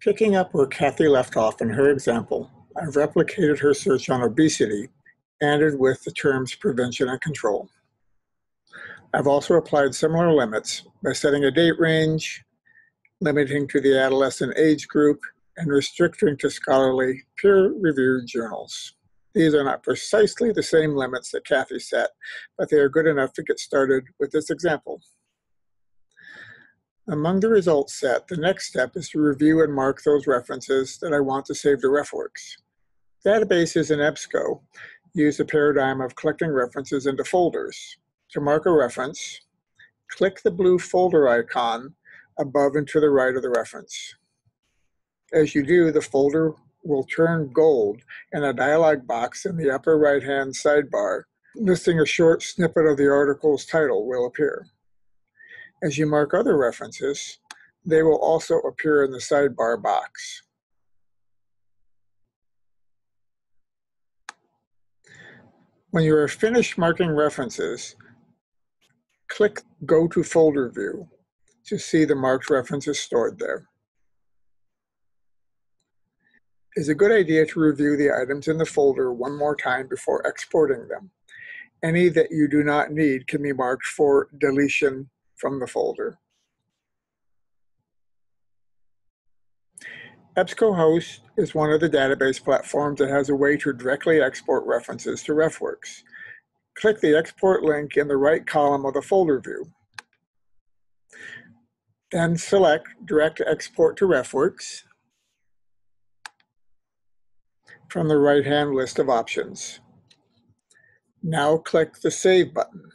Picking up where Kathy left off in her example, I've replicated her search on obesity, added with the terms prevention and control. I've also applied similar limits by setting a date range, limiting to the adolescent age group, and restricting to scholarly, peer-reviewed journals. These are not precisely the same limits that Kathy set, but they are good enough to get started with this example. Among the results set, the next step is to review and mark those references that I want to save to RefWorks. Databases in EBSCO use the paradigm of collecting references into folders. To mark a reference, click the blue folder icon above and to the right of the reference. As you do, the folder will turn gold and a dialog box in the upper right-hand sidebar listing a short snippet of the article's title will appear. As you mark other references, they will also appear in the sidebar box. When you are finished marking references, click Go to Folder View to see the marked references stored there. It's a good idea to review the items in the folder one more time before exporting them. Any that you do not need can be marked for deletion from the folder. EBSCOhost is one of the database platforms that has a way to directly export references to RefWorks. Click the export link in the right column of the folder view. Then select Direct Export to RefWorks from the right-hand list of options. Now click the Save button.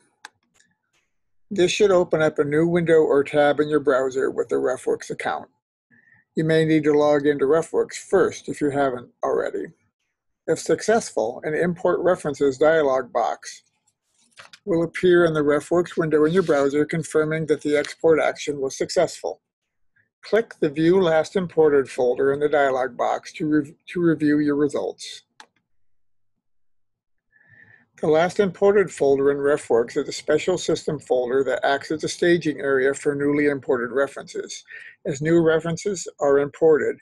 This should open up a new window or tab in your browser with a RefWorks account. You may need to log into RefWorks first if you haven't already. If successful, an Import References dialog box will appear in the RefWorks window in your browser confirming that the export action was successful. Click the View Last Imported folder in the dialog box to review your results. The last imported folder in RefWorks is a special system folder that acts as a staging area for newly imported references. As new references are imported,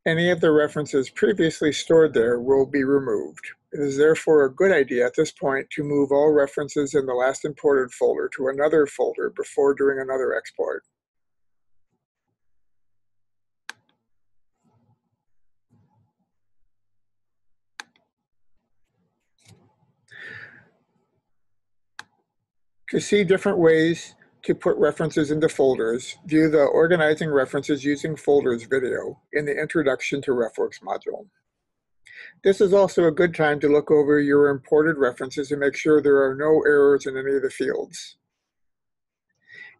any of the references previously stored there will be removed. It is therefore a good idea at this point to move all references in the last imported folder to another folder before doing another export. To see different ways to put references into folders, view the Organizing References Using Folders video in the Introduction to RefWorks module. This is also a good time to look over your imported references and make sure there are no errors in any of the fields.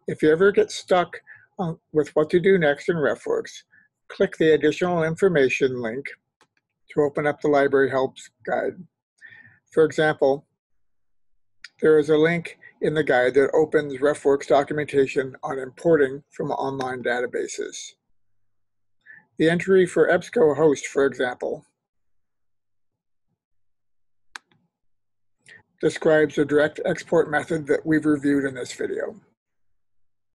If you ever get stuck with what to do next in RefWorks, click the Additional Information link to open up the Library Helps guide. For example, there is a link in the guide that opens RefWorks documentation on importing from online databases. The entry for EBSCOhost, for example, describes the direct export method that we've reviewed in this video.